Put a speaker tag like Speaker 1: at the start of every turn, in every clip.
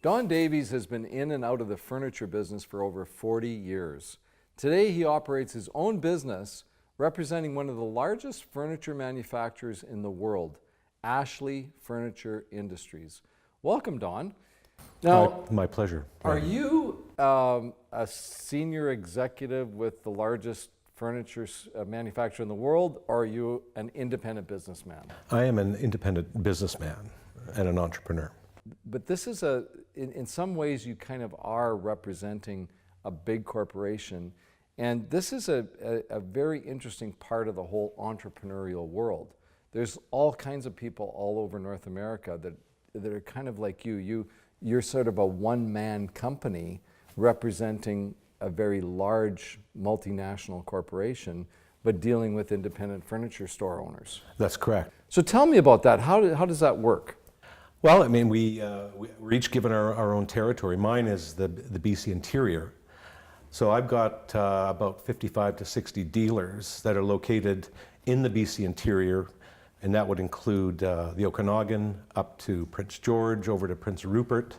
Speaker 1: Don Davies has been in and out of the furniture business for over 40 years. Today he operates his own business representing one of the largest furniture manufacturers in the world, Ashley Furniture Industries. Welcome, Don. Now,
Speaker 2: my pleasure.
Speaker 1: Are you a senior executive with the largest furniture manufacturer in the world, or are you an independent businessman?
Speaker 2: I am an independent businessman and an entrepreneur.
Speaker 1: But this is in some ways you kind of are representing a big corporation, and this is a very interesting part of the whole entrepreneurial world. There's all kinds of people all over North America that are kind of like you're sort of a one-man company representing a very large multinational corporation, but dealing with independent furniture store owners.
Speaker 2: That's correct.
Speaker 1: So tell me about that. How does that work?
Speaker 2: Well, I mean, we're each given our own territory. Mine is the BC interior. So I've got about 55 to 60 dealers that are located in the BC interior, and that would include the Okanagan up to Prince George, over to Prince Rupert,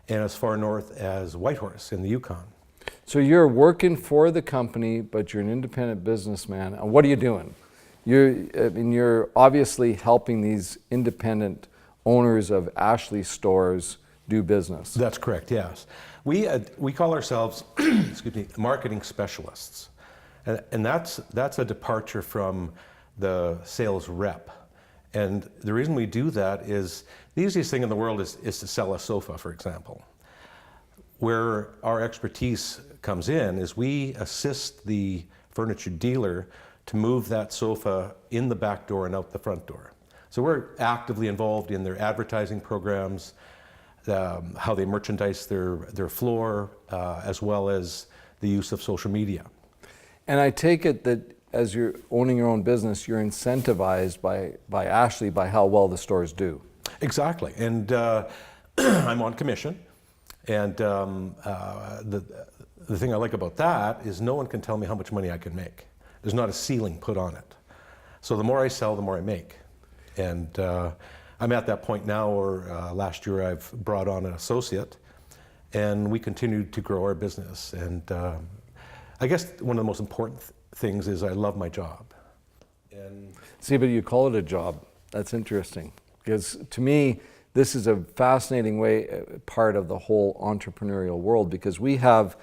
Speaker 2: and as far north as Whitehorse in the Yukon.
Speaker 1: So you're working for the company, but you're an independent businessman. And what are you doing? You're obviously helping these independent owners of Ashley stores do business.
Speaker 2: That's correct, yes. We call ourselves excuse me, marketing specialists. And that's a departure from the sales rep. And the reason we do that is the easiest thing in the world is to sell a sofa, for example. Where our expertise comes in is we assist the furniture dealer to move that sofa in the back door and out the front door. So we're actively involved in their advertising programs, how they merchandise their floor, as well as the use of social media. And
Speaker 1: I take it that as you're owning your own business, you're incentivized by Ashley by how well the stores do.
Speaker 2: Exactly, and I'm on commission, and the thing I like about that is no one can tell me how much money I can make. There's not a ceiling put on it. So the more I sell, the more I make. And I'm at that point now where last year I've brought on an associate, and we continue to grow our business. And I guess one of the most important things is I love my job. And
Speaker 1: see, but you call it a job. That's interesting, because to me, this is a fascinating part of the whole entrepreneurial world, because we have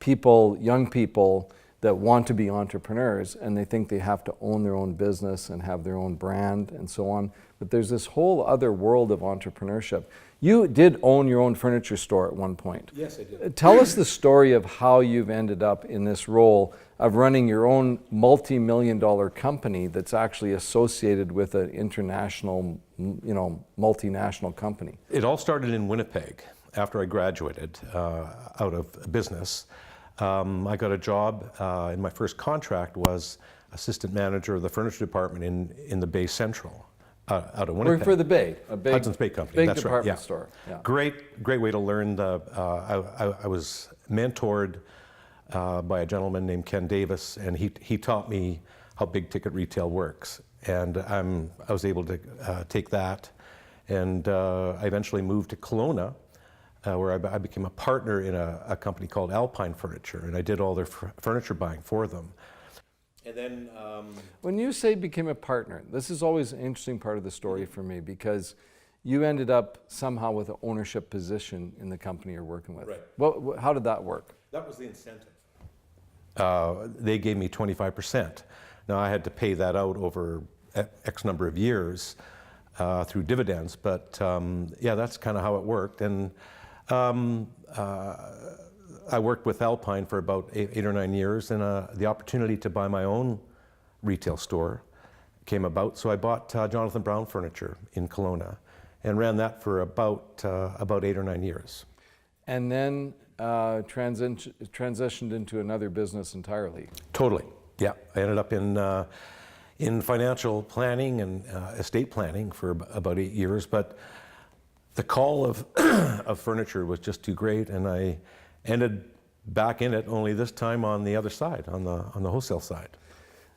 Speaker 1: people, young people, that want to be entrepreneurs, and they think they have to own their own business and have their own brand and so on. But there's this whole other world of entrepreneurship. You did own your own furniture store at one point.
Speaker 2: Yes, I did.
Speaker 1: Tell us the story of how you've ended up in this role of running your own multi-million-dollar company that's actually associated with an international, multinational company.
Speaker 2: It all started in Winnipeg after I graduated out of business. I got a job, and my first contract was assistant manager of the furniture department in the Bay Central, out of Winnipeg.
Speaker 1: Working for the Bay, a big
Speaker 2: Hudson's Bay company.
Speaker 1: Big
Speaker 2: That's
Speaker 1: department
Speaker 2: right. Yeah.
Speaker 1: store. Yeah.
Speaker 2: Great way to learn. I was mentored by a gentleman named Ken Davies, and he taught me how big ticket retail works. And I was able to take that, and I eventually moved to Kelowna, where I became a partner in a company called Alpine Furniture, and I did all their furniture buying for them. And then,
Speaker 1: when you say became a partner, this is always an interesting part of the story for me, because you ended up somehow with an ownership position in the company you're working with.
Speaker 2: Right.
Speaker 1: How did that work?
Speaker 2: That was the incentive. They gave me 25%. Now I had to pay that out over X number of years through dividends, but yeah, that's kind of how it worked. And I worked with Alpine for about eight or 9 years, and the opportunity to buy my own retail store came about. So I bought Jonathan Brown Furniture in Kelowna and ran that for about 8 or 9 years.
Speaker 1: And then transitioned into another business entirely.
Speaker 2: Totally, yeah. I ended up in financial planning and estate planning for about 8 years, but the call of furniture was just too great, and I ended back in it, only this time on the other side, on the wholesale side.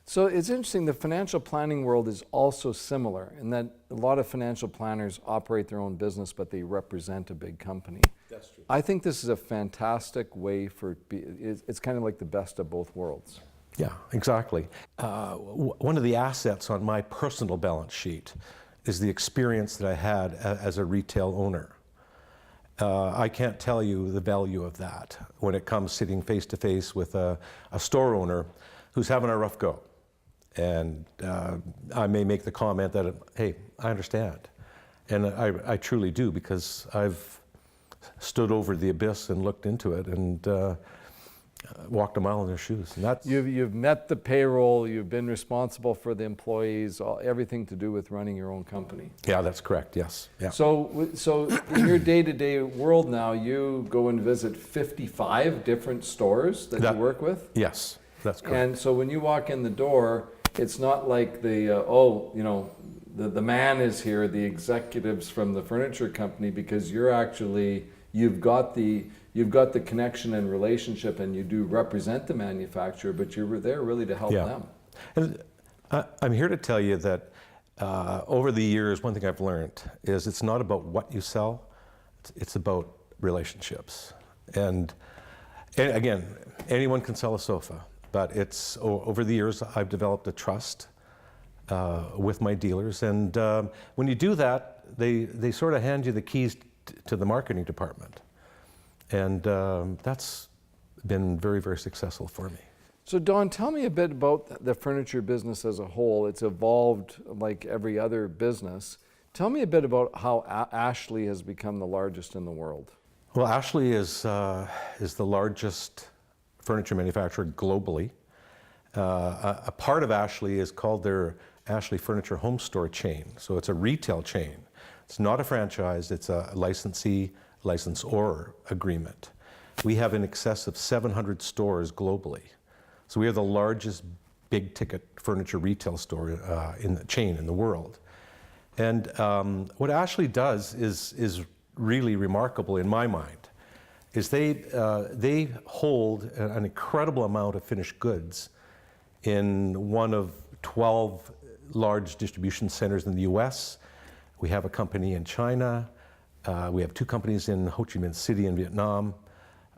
Speaker 1: So it's interesting, the financial planning world is also similar in that a lot of financial planners operate their own business, but they represent a big company.
Speaker 2: That's true.
Speaker 1: I think this is a fantastic way for, it's kind of like the best of both worlds.
Speaker 2: Yeah, exactly. One of the assets on my personal balance sheet is the experience that I had as a retail owner. I can't tell you the value of that when it comes sitting face to face with a store owner who's having a rough go. And I may make the comment that, hey, I understand. And I truly do, because I've stood over the abyss and looked into it and walked a mile in their shoes. And that's,
Speaker 1: You've met the payroll, you've been responsible for the employees, everything to do with running your own company.
Speaker 2: yeah, that's correct, yes. Yeah.
Speaker 1: So in your day-to-day world now, you go and visit 55 different stores that you work with?
Speaker 2: Yes, that's correct.
Speaker 1: And so when you walk in the door, it's not like the man is here, the executives from the furniture company, because you've got the connection and relationship, and you do represent the manufacturer, but you're there really to help them.
Speaker 2: And I'm here to tell you that over the years, one thing I've learned is it's not about what you sell, it's about relationships. And again, anyone can sell a sofa, but it's over the years I've developed a trust with my dealers, and when you do that, they sort of hand you the keys to the marketing department. And that's been very, very successful for me.
Speaker 1: So Don, tell me a bit about the furniture business as a whole. It's evolved like every other business. Tell me a bit about how Ashley has become the largest in the world.
Speaker 2: Well, Ashley is the largest furniture manufacturer globally. A part of Ashley is called their Ashley Furniture Home Store chain. So it's a retail chain. It's not a franchise, it's a licensor agreement. We have in excess of 700 stores globally. So we are the largest big ticket furniture retail store in the chain in the world. And what Ashley does is really remarkable in my mind, is they hold an incredible amount of finished goods in one of 12 large distribution centers in the US. We have a company in China. We have 2 companies in Ho Chi Minh City in Vietnam.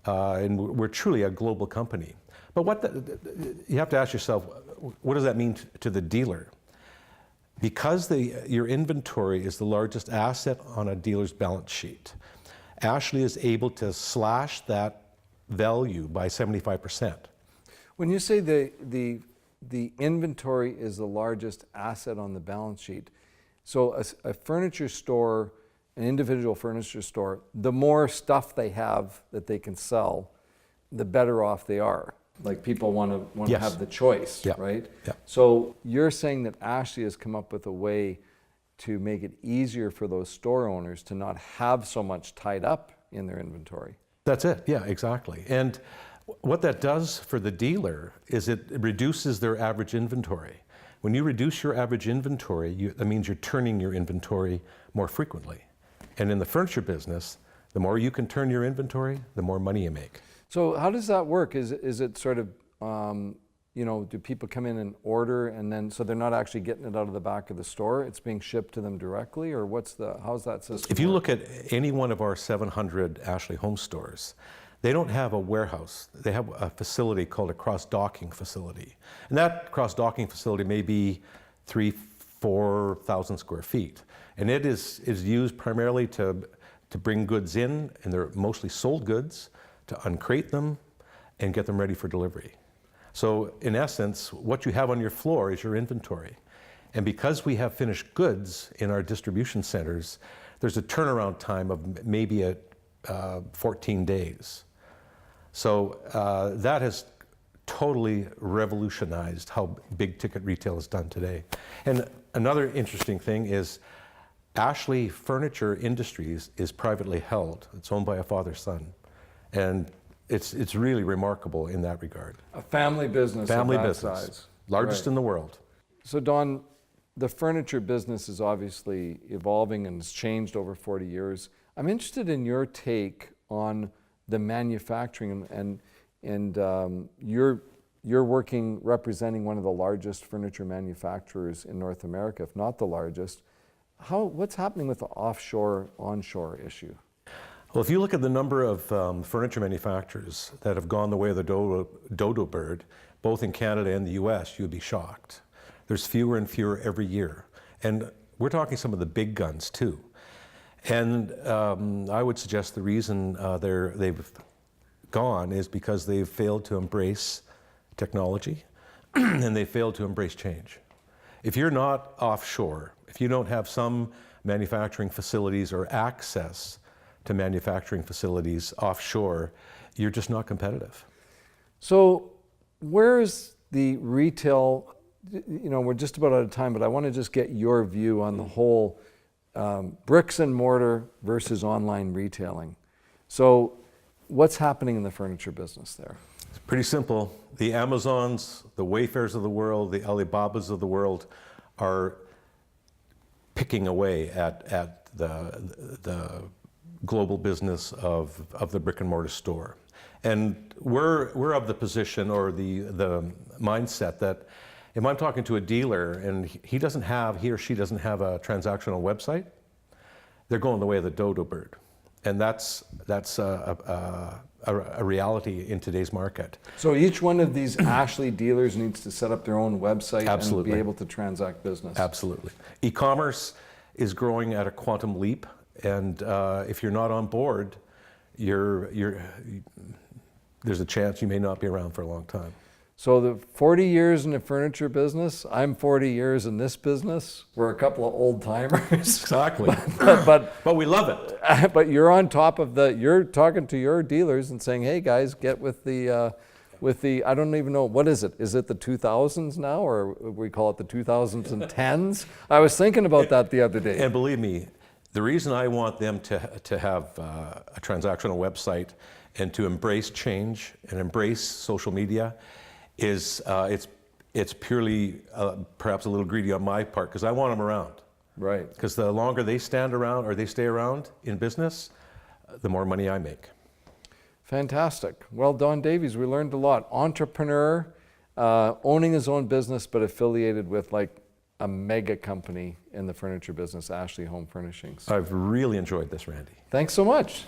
Speaker 2: And we're truly a global company. But you have to ask yourself, what does that mean to the dealer? Because your inventory is the largest asset on a dealer's balance sheet, Ashley is able to slash that value by 75%.
Speaker 1: When you say the inventory is the largest asset on the balance sheet, so a furniture store, an individual furniture store, the more stuff they have that they can sell, the better off they are. Like people want to
Speaker 2: Yes.
Speaker 1: have the choice,
Speaker 2: Yeah.
Speaker 1: right?
Speaker 2: Yeah.
Speaker 1: So you're saying that Ashley has come up with a way to make it easier for those store owners to not have so much tied up in their inventory.
Speaker 2: That's it, yeah, exactly. And what that does for the dealer is it reduces their average inventory. When you reduce your average inventory, that means you're turning your inventory more frequently. And in the furniture business, the more you can turn your inventory, the more money you make.
Speaker 1: So how does that work? Is it sort of, do people come in and order, and then so they're not actually getting it out of the back of the store? It's being shipped to them directly, or how's that system?
Speaker 2: If you
Speaker 1: work?
Speaker 2: look at any one of our 700 Ashley home stores, they don't have a warehouse. They have a facility called a cross-docking facility. And that cross-docking facility may be 3,000-4,000 square feet. And it is used primarily to bring goods in, and they're mostly sold goods, to uncrate them and get them ready for delivery. So in essence, what you have on your floor is your inventory. And because we have finished goods in our distribution centers, there's a turnaround time of maybe 14 days. So that has totally revolutionized how big ticket retail is done today. And another interesting thing is Ashley Furniture Industries is privately held. It's owned by a father-son. And it's really remarkable in that regard.
Speaker 1: A family business
Speaker 2: Family
Speaker 1: of that
Speaker 2: business,
Speaker 1: size.
Speaker 2: largest
Speaker 1: Right.
Speaker 2: in the world.
Speaker 1: So Don, the furniture business is obviously evolving and has changed over 40 years. I'm interested in your take on the manufacturing and you're working representing one of the largest furniture manufacturers in North America, if not the largest. What's happening with the offshore, onshore issue?
Speaker 2: Well, if you look at the number of furniture manufacturers that have gone the way of the dodo bird, both in Canada and the US, you'd be shocked. There's fewer and fewer every year. And we're talking some of the big guns too. And I would suggest the reason they've gone is because they've failed to embrace technology and they failed to embrace change. If you're not offshore, if you don't have some manufacturing facilities or access to manufacturing facilities offshore, you're just not competitive.
Speaker 1: So where's the retail, we're just about out of time, but I want to just get your view on the whole bricks and mortar versus online retailing. So what's happening in the furniture business there?
Speaker 2: It's pretty simple. The Amazons, the Wayfairs of the world, the Alibabas of the world are picking away at the global business of the brick and mortar store. And we're of the position or the mindset that if I'm talking to a dealer and he or she doesn't have a transactional website, they're going the way of the dodo bird. And that's a reality in today's market.
Speaker 1: So each one of these Ashley dealers needs to set up their own website
Speaker 2: Absolutely.
Speaker 1: and be able to transact business.
Speaker 2: Absolutely. E-commerce is growing at a quantum leap, and if you're not on board, there's a chance you may not be around for a long time.
Speaker 1: So the 40 years in the furniture business, I'm 40 years in this business. We're a couple of old timers.
Speaker 2: Exactly. but we love it.
Speaker 1: But you're on top of you're talking to your dealers and saying, hey guys, get with the, I don't even know, what is it? Is it the 2000s now, or we call it the 2010s? I was thinking about that the other day.
Speaker 2: And believe me, the reason I want them to have a transactional website and to embrace change and embrace social media is it's purely perhaps a little greedy on my part, because I want them around.
Speaker 1: Right.
Speaker 2: Because the longer they stand around or they stay around in business, the more money I make.
Speaker 1: Fantastic. Well, Don Davies, we learned a lot. Entrepreneur, owning his own business, but affiliated with like a mega company in the furniture business, Ashley Home Furnishings.
Speaker 2: I've really enjoyed this, Randy.
Speaker 1: Thanks so much.